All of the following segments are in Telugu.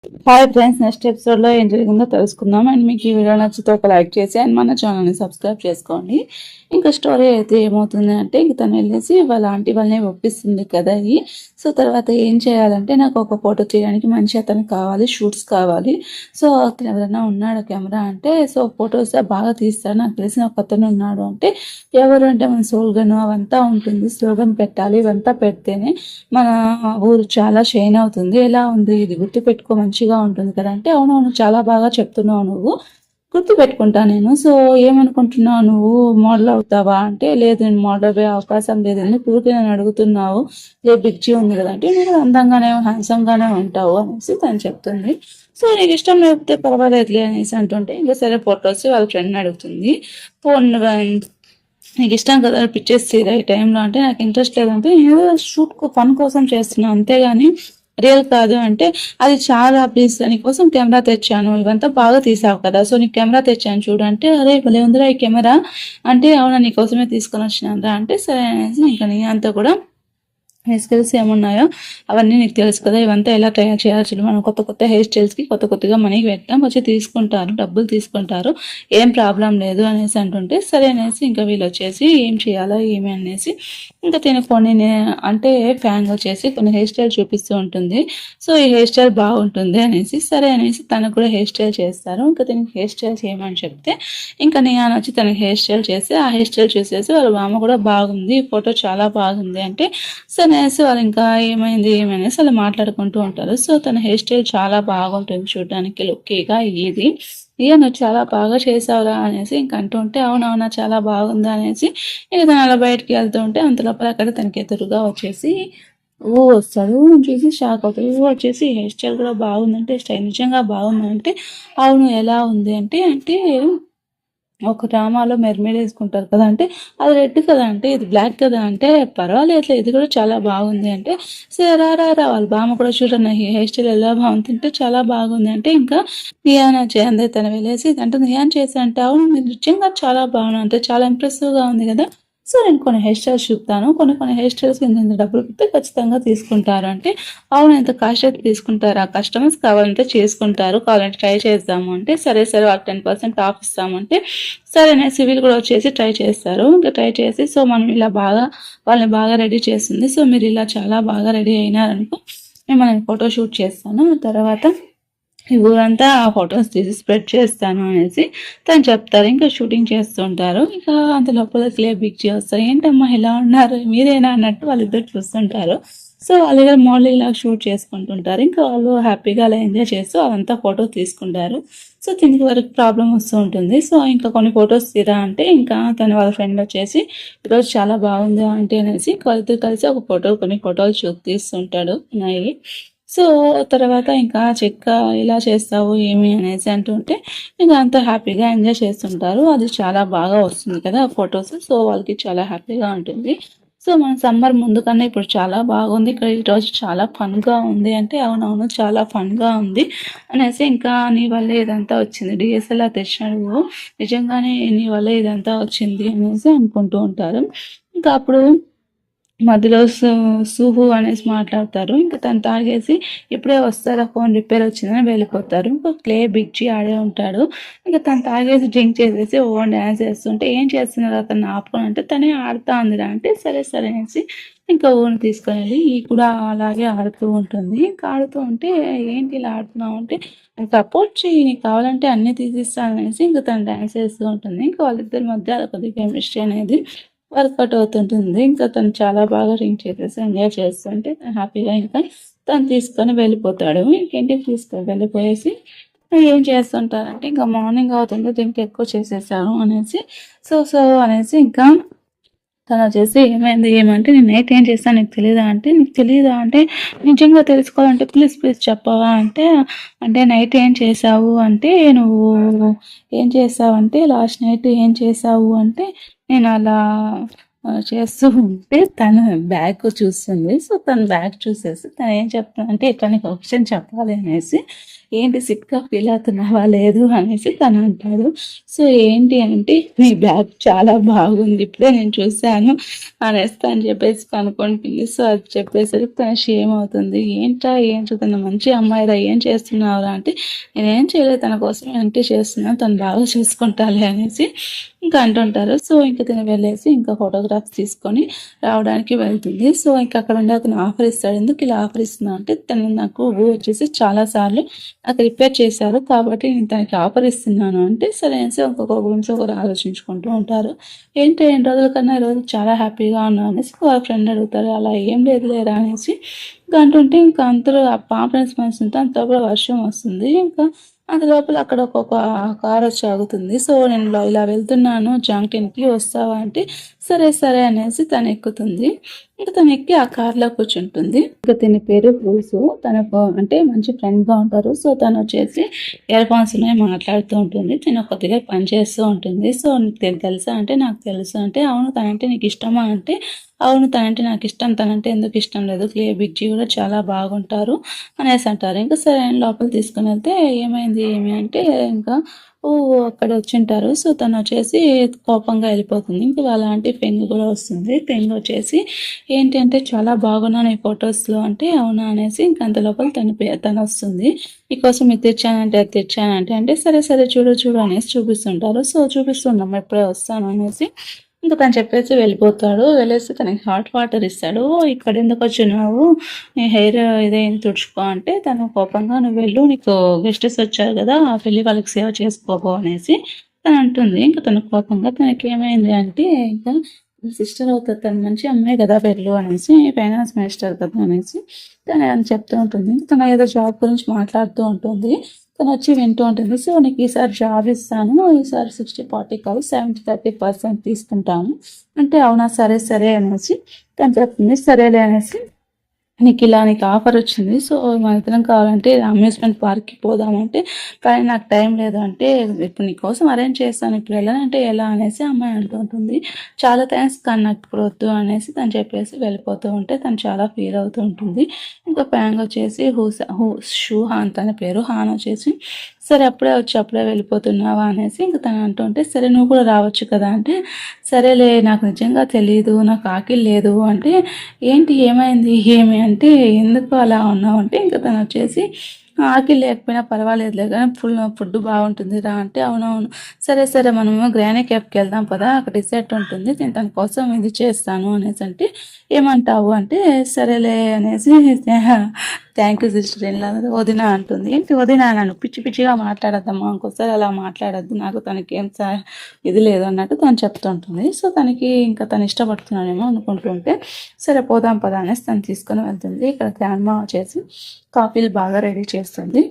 హాయ్ ఫ్రెండ్స్, నెక్స్ట్ ఎపిసోడ్లో ఏం జరిగిందో తెలుసుకుందాం. అండ్ మీకు ఈ వీడియో నచ్చితే ఒక లైక్ చేసి అండ్ మన ఛానల్ని సబ్స్క్రైబ్ చేసుకోండి. ఇంకా స్టోరీ అయితే ఏమవుతుంది అంటే, ఇంక తను వెళ్ళేసి వాళ్ళ ఆంటీ వాళ్ళని ఒప్పిస్తుంది కదా. సో తర్వాత ఏం చేయాలంటే, నాకు ఒక ఫోటో తీయడానికి మంచి అతను కావాలి, షూట్స్ కావాలి. సో అతను ఎవరైనా ఉన్నాడు కెమెరా అంటే, సో ఫొటోస్ బాగా తీస్తాడు, నాకు తెలిసిన ఒక అతను ఉన్నాడు అంటే, ఎవరు అంటే మన స్లోగన్ అవంతా ఉంటుంది. స్లోగన్ పెట్టాలి, ఇవంతా పెడితేనే మన ఊరు చాలా షైన్ అవుతుంది. ఎలా ఉంది ఇది గుర్తుపెట్టుకో, మంచిగా ఉంటుంది కదా అంటే, అవునవును చాలా బాగా చెప్తున్నావు, నువ్వు గుర్తు పెట్టుకుంటా నేను. సో ఏమనుకుంటున్నావు, నువ్వు మోడల్ అవుతావా అంటే, లేదు నేను మోడల్ అయ్యే అవకాశం లేదు, ఎందుకు ఊరికే నేను అడుగుతున్నావు, ఏ బిగ్జీ ఉంది కదా అంటే, నేను అందంగానే హ్యాండ్సమ్గానే ఉంటావు అనేసి తను చెప్తుంది. సో నీకు ఇష్టం లేకపోతే పర్వాలేదులే అనేసి అంటుంటే, ఇంకా సరే ఫొటోస్ వాళ్ళ ఫ్రెండ్ని అడుగుతుంది. ఫోన్ నీకు ఇష్టం కదా పిక్చర్స్ తీరా ఈ టైంలో అంటే, నాకు ఇంట్రెస్ట్ లేదంటే, ఏదో షూట్ ఫన్ కోసం చేస్తున్నాను అంతేగాని రియల్ కాదు అంటే, అది చాలా ప్లీజ్ నీకోసం కెమెరా తెచ్చాను, ఇవంతా బాగా తీసావు కదా, సో నీకు కెమెరా తెచ్చాను చూడు అంటే, అరే భలే ఉందిరా ఈ కెమెరా అంటే, అవునా నీకోసమే తీసుకొని వచ్చినారా అంటే, సరే అనేసి ఇంకా నీ అంతా కూడా స్కిల్స్ ఏమున్నాయో అవన్నీ నీకు తెలుసు కదా, ఇవంతా ఎలా తయారు చేయాల్సి, మనం కొత్త కొత్త హెయిర్ స్టైల్స్కి కొత్తగా మనీకి పెట్టాం, వచ్చి తీసుకుంటారు, డబ్బులు తీసుకుంటారు, ఏం ప్రాబ్లం లేదు అనేసి అంటుంటే, సరే అనేసి ఇంకా వీళ్ళు వచ్చేసి ఏం చేయాలో ఏమి అనేసి ఇంకా తిని కొన్ని అంటే ఫ్యాన్ వచ్చేసి కొన్ని హెయిర్ స్టైల్ చూపిస్తూ ఉంటుంది. సో ఈ హెయిర్ స్టైల్ బాగుంటుంది అనేసి సరే అనేసి తనకు కూడా హెయిర్ స్టైల్ చేస్తారు. ఇంకా తనకి హెయిర్ స్టైల్ చేయమని చెప్తే ఇంకా నేను వచ్చి తనకి హెయిర్ స్టైల్ చేసి ఆ హెయిర్ స్టైల్ చూసేసి వాళ్ళ మామ కూడా బాగుంది, ఫోటో చాలా బాగుంది అంటే, సరే అనేసి వాళ్ళు ఇంకా ఏమనేసి వాళ్ళు మాట్లాడుకుంటూ ఉంటారు. సో తన హెయిర్ స్టైల్ చాలా బాగుంటుంది చూడడానికి, లుక్కీగా ఇది నువ్వు చాలా బాగా చేసావురా అనేసి ఇంక అంటుంటే, అవునవునా చాలా బాగుంది అనేసి ఇక తను అలా బయటకు వెళ్తూ ఉంటే, అంత లోపల అక్కడ తనకి ఎదురుగా వచ్చేసి వస్తాడు. చూసి షాక్ అవుతాడు. వచ్చేసి హెయిర్ స్టైల్ కూడా బాగుందంటే, స్టైల్ నిజంగా బాగుందంటే, అవును ఎలా ఉంది అంటే అంటే ఒక డ్రామాలో మెర్మైడ్ వేసుకుంటారు కదా అంటే, అది రెడ్ కదా అంటే, ఇది బ్లాక్ కదా అంటే, పర్వాలేదు ఇది కూడా చాలా బాగుంది అంటే, సరే రా వాళ్ళ బామ్మ కూడా చూడండి హెయిర్ స్టైల్ ఎలా బాగుందంటే చాలా బాగుంది అంటే, ఇంకా నియానా చేయండి తను వెళ్ళేసి అంటే, నియాన్ చేసి అంటే, అవును మీరు నిజంగా చాలా బాగుంది అంటే, చాలా ఇంప్రెసివ్గా ఉంది కదా. సో నేను కొన్ని హెయిర్ స్టైల్స్ చూపుతాను, కొన్ని హెయిర్ స్టైల్స్కి ఇంత డబ్బులు పెడితే ఖచ్చితంగా తీసుకుంటారు అంటే, అవును ఎంత కాస్ట్ అయితే తీసుకుంటారు, ఆ కస్టమర్స్ కావాలంటే చేసుకుంటారు, కావాలంటే ట్రై చేద్దాము అంటే, సరే వాళ్ళకి 10% ఆఫ్ ఇస్తామంటే, సరే సివిల్ కూడా వచ్చేసి ట్రై చేస్తారు. ఇంకా ట్రై చేసి సో మనం ఇలా వాళ్ళని బాగా రెడీ చేస్తుంది, సో మీరు ఇలా చాలా బాగా రెడీ అయినారనుకో నేను ఫోటో షూట్ చేస్తాను, తర్వాత ఈ ఊరంతా ఆ ఫొటోస్ తీసి స్ప్రెడ్ చేస్తాను అనేసి తను చెప్తారు. ఇంకా షూటింగ్ చేస్తుంటారు. ఇంకా అంత లోపల బిగ్ వస్తారు. ఏంటమ్మా ఇలా ఉన్నారు, మీరేనా అన్నట్టు వాళ్ళిద్దరు చూస్తుంటారు. సో వాళ్ళిద్దరు మోడల్ ఇలా షూట్ చేసుకుంటుంటారు. ఇంకా వాళ్ళు హ్యాపీగా అలా ఎంజాయ్ చేస్తూ అదంతా ఫొటోస్ తీసుకుంటారు. సో దీనికి వరకు ప్రాబ్లం వస్తూ ఉంటుంది. సో ఇంకా కొన్ని ఫొటోస్ తీరా అంటే, ఇంకా తను వాళ్ళ ఫ్రెండ్ వచ్చేసి ఈరోజు చాలా బాగుంది అంటే అనేసి వాళ్ళిద్దరు కలిసి ఒక కొన్ని ఫోటోలు తీస్తుంటాడు ఉన్నాయి. సో తర్వాత ఇంకా చెక్క ఇలా చేస్తావు ఏమి అనేసి అంటుంటే, ఇంకా అంత హ్యాపీగా ఎంజాయ్ చేస్తుంటారు. అది చాలా బాగా వస్తుంది కదా ఫొటోస్. సో వాళ్ళకి చాలా హ్యాపీగా ఉంటుంది. సో మన సమ్మర్ ముందు కన్నా ఇప్పుడు చాలా బాగుంది, ఇక్కడ ఈరోజు చాలా ఫన్గా ఉంది అంటే, అవునవును చాలా ఫన్గా ఉంది అనేసి, ఇంకా నీ వల్ల ఇదంతా వచ్చింది, డిఎస్ఎల్ఆర్ తెచ్చినాడు నిజంగానే నీ వల్ల ఇదంతా వచ్చింది అనేసి అనుకుంటూ ఉంటారు. ఇంకా అప్పుడు మధ్యలో సుహు అనేసి మాట్లాడతారు. ఇంకా తను తాగేసి ఇప్పుడే వస్తారా, ఫోన్ రిపేర్ వచ్చిందని వెళ్ళిపోతారు. ఇంకా బిగ్జీ ఆడే ఉంటాడు. ఇంకా తను తాగేసి డ్రింక్ చేసేసి డ్యాన్స్ చేస్తుంటే, ఏం చేస్తున్నారు అతను ఆపుకొని అంటే, తనే ఆడుతూ ఉందిరా అంటే, సరే అనేసి ఇంకా ఊరిని తీసుకొని వెళ్ళి కూడా అలాగే ఆడుతూ ఉంటుంది. ఇంకా ఆడుతూ ఉంటే, ఏంటి ఇలా ఆడుతున్నావు అంటే, సపోర్ట్ చెయ్యి నీకు కావాలంటే అన్నీ తీసిస్తాను అనేసి ఇంకా తను డ్యాన్స్ చేస్తూ ఉంటుంది. ఇంకా వాళ్ళిద్దరి మధ్య కొద్దిగా కెమిస్ట్రీ అనేది వర్కౌట్ అవుతుంటుంది. ఇంకా తను చాలా బాగా డ్రింక్ చేసేసి ఎంజాయ్ చేస్తుంటే, హ్యాపీగా ఇంకా తను తీసుకొని వెళ్ళిపోతాడు. ఇంటికి తీసుకొని వెళ్ళిపోయేసి ఏం చేస్తుంటారంటే, ఇంకా మార్నింగ్ అవుతుంది దీనికి ఎక్కువ చేసేసారు అనేసి సో అనేసి ఇంకా తను వచ్చేసి ఏమంటే, నేను నైట్ ఏం చేస్తాను నీకు తెలియదా అంటే, నీకు తెలియదా అంటే, నిజంగా తెలుసుకోవాలంటే ప్లీజ్ చెప్పవా అంటే, అంటే నైట్ ఏం చేసావు అంటే, నువ్వు ఏం చేసావు అంటే, లాస్ట్ నైట్ ఏం చేసావు అంటే, నేను అలా చేస్తూ ఉంటే తన బ్యాగ్ చూస్తుంది. సో, తన బ్యాగ్ చూసేసి తనేం చెప్తుందంటే, ఇట్లా నీకు ఒక విషయం చెప్పాలి అనేసి, ఏంటి సిక్‌గా ఫీల్ అవుతున్నావా? లేదు అనేసి తనంటాడు. సో, ఏంటి అంటే, నీ బ్యాగ్ చాలా బాగుంది. ఇప్పుడే నేను చూసాను అనేసి తను చెప్పేసి కనుక్కుంటుంది. సో, అది చెప్పేసరికి తను షేమ్ అవుతుంది. ఏంట్రా ఏం చూస్తున్నా మంచి అమ్మాయిరా ఏం చేస్తున్నావురా అంటే, నేనేం చేయలేదు తన కోసం అంటే చేస్తున్నాను. తను బాగా చూసుకుంటాలే అనేసి ఇంకా అంటుంటారు. సో, ఇంక తిను వెళ్ళేసి ఇంకా ఫోటోగ్రాఫ్స్ తీసుకొని రావడానికి వెళ్తుంది. సో, ఇంక అక్కడ ఉండి అతను ఆఫర్ ఇస్తాడు. ఎందుకు ఇలా ఆఫర్ ఇస్తున్నావు అంటే, తను నాకు వచ్చేసి చాలా సార్లు నాకు రిపేర్ చేశారు. కాబట్టి నేను తనకి ఆఫర్ ఇస్తున్నాను అంటే, సరే అనేసి ఒక్కొక్క గురించి ఒకరు ఆలోచించుకుంటూ ఉంటారు. ఏంటి 2 రోజుల కన్నా ఈ రోజు చాలా హ్యాపీగా ఉన్నావు అనేసి వాళ్ళ ఫ్రెండ్ అడుగుతారు. అలా ఏం లేదు లేరా అనేసి ఇంకా అంటుంటే ఇంకా అంతలో ఆ పాప రెస్పాన్స్ అంతలోపల వర్షం వస్తుంది. ఇంకా అంతలోపల అక్కడ ఒక్కొక్క కారొచ్చి ఆగుతుంది. సో, నేను ఇలా వెళ్తున్నాను జంక్షన్‌కి వస్తావా అంటే, సరే, సరే అనేసి తనెక్కుతుంది. ఇంక తనెక్కి ఆ కార్‌లో కూర్చుంటుంది. ఇంక తిని పేరు బ్రూసు. తనకు అంటే మంచి ఫ్రెండ్‌గా ఉంటారు. సో, తనొచ్చేసి ఇయర్ ఫోన్స్ ఉన్నాయి మాట్లాడుతూ ఉంటుంది. తిను ఒక దగ్గర పని చేస్తూ ఉంటుంది. సో, "నీకు తెలుసా?" అంటే, "నాకు తెలుసు" అంటే, "అవును తనంటే నీకిష్టమా?" అంటే, "అవును తనంటే నాకిష్టం. తనంటే ఎందుకిష్టం లేదు. బిగ్జీ కూడా చాలా బాగుంటారు" అనేసి అంటారు. ఇంక సరే అని లోపలికి తీసుకొనెళ్తే ఏమైంది ఏమి అంటే ఇంకా అక్కడ వచ్చుంటారు. సో, తనొచ్చేసి కోపంగా వెళ్ళిపోతుంది. ఇంక వాళ్ళ ఆంటీ ఫెంగ్ కూడా వస్తుంది. ఫెంగ్ వచ్చేసి ఏంటి అంటే చాలా బాగున్నాను ఈ ఫోటోస్‌లో అంటే అవునా అనేసి ఇంక అంత లోపల తనొస్తుంది. "నీకోసం ఇది తెచ్చానంటే అది తెచ్చానంటే" అంటే సరే, సరే చూడు చూడు అనేసి చూపిస్తుంటారు. సో, చూపిస్తున్నాం ఇప్పుడే వస్తాను అనేసి ఇంక తను చెప్పేసి వెళ్ళిపోతాడు. వెళ్ళేసి తనకి హాట్ వాటర్ ఇస్తాడు. "ఇక్కడెందుకొచ్చినావు? నీ హెయిర్ ఇదేంది తుడుచుకో" అంటే తను కోపంగా "నువ్వు వెళ్ళు నీకు గెస్టెస్ వచ్చారు గదా! వెళ్ళి వాళ్ళకి సేవ చేసుకోపో" అనేసి తనంటుంది. ఇంక తను కోపంగా తనకేమైంది అంటే ఇంకా సిస్టర్ అవుతది. తను మంచి అమ్మాయి గదా! వెళ్ళు అనేసి ఫైనాన్స్ మినిస్టర్ కదా! అనేసి తను అని చెప్తూ ఉంటుంది. తను ఏదో జాబ్ గురించి మాట్లాడుతూ ఉంటుంది. తనొచ్చి వింటూ ఉంటుంది. "సో, నీకు ఈసారి జాబ్ ఇస్తాను. ఈసారి 60, 40 కాదు 70, 30% తీసుకుంటాను" అంటే అవునా! సరే, సరే అనేసి తను చెప్తుంది. సరేలే అనేసి నీకు ఆఫరొచ్చింది. సో, మనిద్దరం కావాలంటే అమ్యూజ్‌మెంట్ పార్క్‌కి పోదామంటే, కానీ నాకు టైం లేదు అంటే, ఇప్పుడు నీకోసం అరేంజ్ చేస్తాను. ఇప్పుడు ఎళ్ళనంటే ఎలా అనేసి ఆ అమ్మాయి అంటూ ఉంటుంది. చాలా థాంక్స్ కానీ నాకిప్పుడు వద్దు అనేసి తను చెప్పేసి వెళ్ళిపోతూ ఉంటే, తను చాలా ఫీల్ అవుతూ ఉంటుంది. ఇంకా ప్యాంగ్ వచ్చేసి షూహాన్ తన పేరు. హాన్ వచ్చేసి సరే అప్పుడే వచ్చి అప్పుడే వెళ్ళిపోతున్నావా అనేసి ఇంక తను అంటుంటే, సరే నువ్వు కూడా రావచ్చు కదా! అంటే, సరేలే నాకు నిజంగా తెలీదు. నాకు ఆకలి లేదు అంటే, ఏంటి ఏమైంది? ఏమి అంటే, ఎందుకు అలా ఉన్నావు అంటే, ఇంక తనొచ్చేసి ఆకలి లేకపోయినా పర్వాలేదులే గానీ ఫుడ్ బాగుంటుంది రా అంటే, అవునవును. సరే, సరే మనము గ్రానీ కేఫ్‌కి వెళ్దాం పదా! అక్కడ డిజర్ట్ ఉంటుంది. నేను తన కోసం ఇది చేస్తాను అనేసంటే, ఏమంటావు అంటే, సరేలే అనేసి థ్యాంక్ యూ సిస్టర్ ఇలా వదిన అంటుంది. ఏంటి వదిన నన్ను పిచ్చి పిచ్చిగా మాట్లాడొద్దమ్మా ఇంకోసారి అలా మాట్లాడొద్దు. నాకు తనకేం ఇది లేదు అన్నట్టు తను చెప్తూ ఉంటుంది. సో, తనకి ఇంకా తను ఇష్టపడుతున్నాడేమో అనుకుంటుంటే, సరే పోదాం పదా అనేసి తను తీసుకొని వెళ్తుంది. ఇక్కడ గ్రాండ్‌మా వచ్చేసి కాఫీలు బాగా రెడీ చేస్తుంది.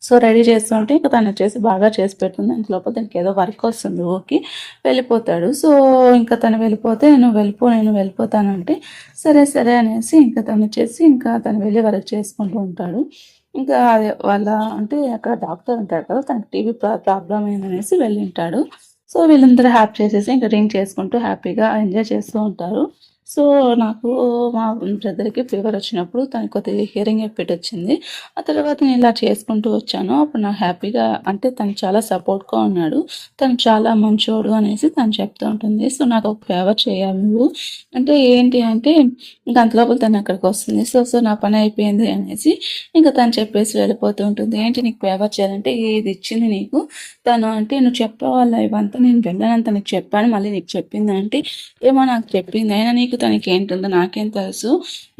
సో, రెడీ చేస్తుంటే ఇంక తనొచ్చేసి బాగా చేసి పెడుతుంది. అంతలోపల తనకేదో వర్క్ వస్తుంది ఊరికి వెళ్ళిపోతాడు. సో, ఇంక తను వెళ్ళిపోతే "నువ్వు వెళ్ళిపో నేను వెళ్ళిపోతానంటే" సరే, సరే అనేసి ఇంక తనొచ్చేసి ఇంకా తను వెళ్ళి వర్క్ చేసుకుంటూ ఉంటాడు. ఇంకా అదే వాళ్ళ అంటే అక్కడ డాక్టర్ ఉంటాడు కదా! తనకి టీబీ ప్రాబ్లమ్ అయిందనేసి వెళ్ళుంటాడు. సో, వీళ్ళందరూ హ్యాపీ చేసేసి ఇంక డ్రింక్ చేసుకుంటూ హ్యాపీగా ఎంజాయ్ చేస్తూ ఉంటారు. సో, నాకు మా బ్రదర్‌కి ఫీవర్ వచ్చినప్పుడు తనకి కొద్దిగా హియరింగ్ ఎఫెక్ట్ వచ్చింది. ఆ తర్వాత నేను ఇలా చేసుకుంటూ వచ్చాను. అప్పుడు నాకు హ్యాపీగా అంటే తను చాలా సపోర్ట్‌గా ఉన్నాడు. తను చాలా మంచోడు అనేసి తను చెప్తూ ఉంటుంది. సో, నాకు ఒక ఫేవర్ చేయాలి నువ్వు. అంటే ఏంటి అంటే ఇంక అంతలోపల తను అక్కడికొస్తుంది. సో, నా పని అయిపోయింది అనేసి ఇంక తను చెప్పేసి వెళ్ళిపోతూ ఉంటుంది. ఏంటి నీకు ఫేవర్ చేయాలంటే ఇది ఇచ్చింది నీకు తను అంటే నువ్వు చెప్పేవాళ్ళ ఇవంతా నేను వెళ్ళనని తనకి చెప్పాను. మళ్ళీ నీకు చెప్పిందంటే ఏమో నాకు చెప్పింది. అయినా నీకు తనకేంటుందో నాకేం తెలుసు.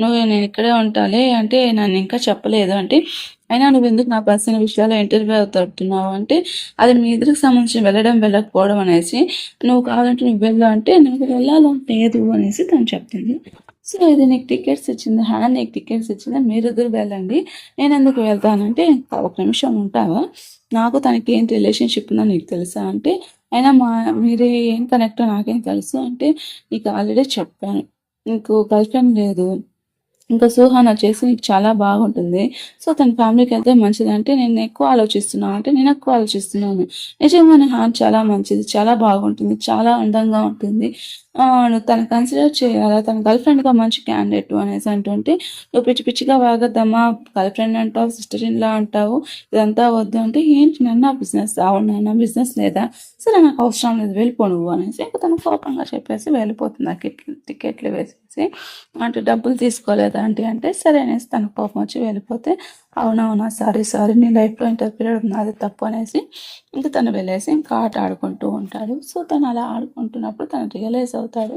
నేను ఇక్కడే ఉంటాలే అంటే నన్ను ఇంకా చెప్పలేదు అంటే, అయినా నువ్వెందుకు నా పర్సనల్ విషయాల్లో ఇంటర్వ్యూ అవుతున్నావు అంటే, అది మీ ఇద్దరికి సంబంధించి వెళ్ళడం వెళ్ళకపోవడం అనేసి, నువ్వు కావాలంటే నువ్వు వెళ్ళు అంటే, నాకు వెళ్ళాలని లేదు అనేసి తను చెప్తుంది. సో, ఇది నీకు టికెట్స్ ఇచ్చింది. నీకు టికెట్స్ ఇచ్చింది. మీరిద్దరు వెళ్ళండి. నేనెందుకు వెళ్తానంటే, ఒక నిమిషం ఉంటావా? నాకు తనకి ఏంటి రిలేషన్‌షిప్ ఉందో నీకు తెలుసా? అంటే, అయినా మీరు ఏం కనెక్టో నాకేం తెలుసు అంటే, నీకు ఆల్రెడీ చెప్పాను. నీకు గర్ల్ ఫ్రెండ్ లేదు. ఇంకా సుహాన్ వచ్చేసి నీకు చాలా బాగుంటుంది. సో, తన ఫ్యామిలీకెళ్తే మంచిదంటే, నేను ఎక్కువ ఆలోచిస్తున్నావు అంటే, నేను ఎక్కువ ఆలోచిస్తున్నాను. నిజంగానే హాన్ చాలా మంచిది. చాలా బాగుంటుంది. చాలా అందంగా ఉంటుంది. నువ్వు తనని కన్సిడర్ చేయాలా, తన గర్ల్ ఫ్రెండ్‌గా మంచి క్యాండిడేట్ అనేసి అంటుంటే, నువ్వు పిచ్చి పిచ్చిగా వాగొద్దమ్మా, గర్ల్ ఫ్రెండ్ అంటావు, సిస్టర్ ఇన్ లా అంటావు, ఇదంతా వద్దు అంటే, ఏంటి నాన్న బిజినెస్, అవును నాన్న బిజినెస్ లేదా, సరే నాకు అవసరం లేదు వెళ్ళిపో నువ్వు అనేసి ఇంక తను కోపంగా చెప్పేసి వెళ్ళిపోతుంది. ఆ టికెట్లు వేసేసి అంటే డబ్బులు తీసుకోలేదా ఆంటీ అంటే, సరే అనేసి తనకు కోపం వచ్చి వెళ్ళిపోతే, అవునవునా సారీ నీ లైఫ్లో ఇంటర్ఫియర్ నాది తప్పు అనేసి ఇంక తను వెళ్ళేసి ఇంకా ఆట ఆడుకుంటూ ఉంటాడు. సో తను అలా ఆడుకుంటున్నప్పుడు తను రియలైజ్ అవుతాడు,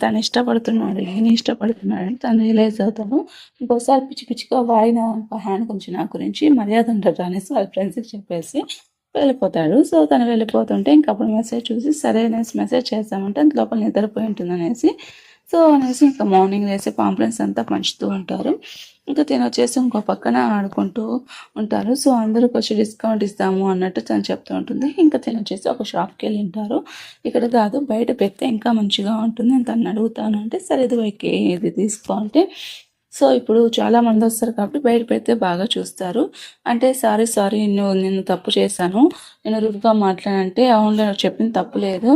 తను ఇష్టపడుతున్నాడు, ఈయన ఇష్టపడుతున్నాడని తను రియలైజ్ అవుతాడు. ఇంకోసారి పిచ్చి పిచ్చిగా వాడిన హ్యాండ్ కొంచెం నా గురించి మర్యాద ఉండదు అనేసి వాళ్ళ ఫ్రెండ్స్కి చెప్పేసి వెళ్ళిపోతాడు. సో తను వెళ్ళిపోతుంటే ఇంకప్పుడు మెసేజ్ చూసి సరే అనేసి మెసేజ్ చేస్తామంటే అంత లోపల నిద్రపోయి ఉంటుంది అనేసి, సో అనేసి ఇంకా మార్నింగ్ లేసి పాంప్లెట్స్ అంతా పంచుతూ ఉంటారు. ఇంకా తినొచ్చేసి ఇంకో పక్కన ఆడుకుంటూ ఉంటారు. సో అందరికి వచ్చి డిస్కౌంట్ ఇస్తాము అన్నట్టు తను చెప్తూ ఉంటుంది. ఇంకా తినొచ్చేసి ఒక షాప్కి వెళ్ళి ఉంటారు. ఇక్కడ కాదు బయట పెడితే ఇంకా మంచిగా ఉంటుంది అని తను అడుగుతాను అంటే, సరే ఇది తీసుకో అంటే, సో ఇప్పుడు చాలామంది వస్తారు కాబట్టి బయట పెడితే బాగా చూస్తారు అంటే, సారీ నేను తప్పు చేశాను, నేను రుడ్గా మాట్లాడంటే, అవునులే నువ్వు చెప్పింది తప్పు లేదు,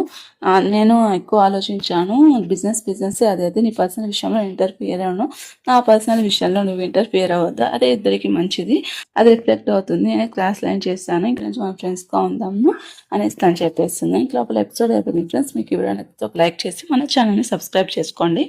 నేను ఎక్కువ ఆలోచించాను, బిజినెస్సే అదే నీ పర్సనల్ విషయంలో ఇంటర్ఫియర్ అవ్వను, నా పర్సనల్ విషయంలో నువ్వు ఇంటర్ఫియర్ అవ్వద్దు, అదే ఇద్దరికి మంచిది, అది రిఫ్లెక్ట్ అవుతుంది, నేను క్లాస్ లైన్ చేస్తాను, ఇంక నుంచి మన ఫ్రెండ్స్గా ఉందాము అనేసి తను చెప్పేస్తుంది. ఇంక లోపల ఎపిసోడ్ అయిపోయింది ఫ్రెండ్స్. మీకు ఈ వీడియో నచ్చితే ఒక లైక్ చేసి మన ఛానల్ని సబ్స్క్రైబ్ చేసుకోండి.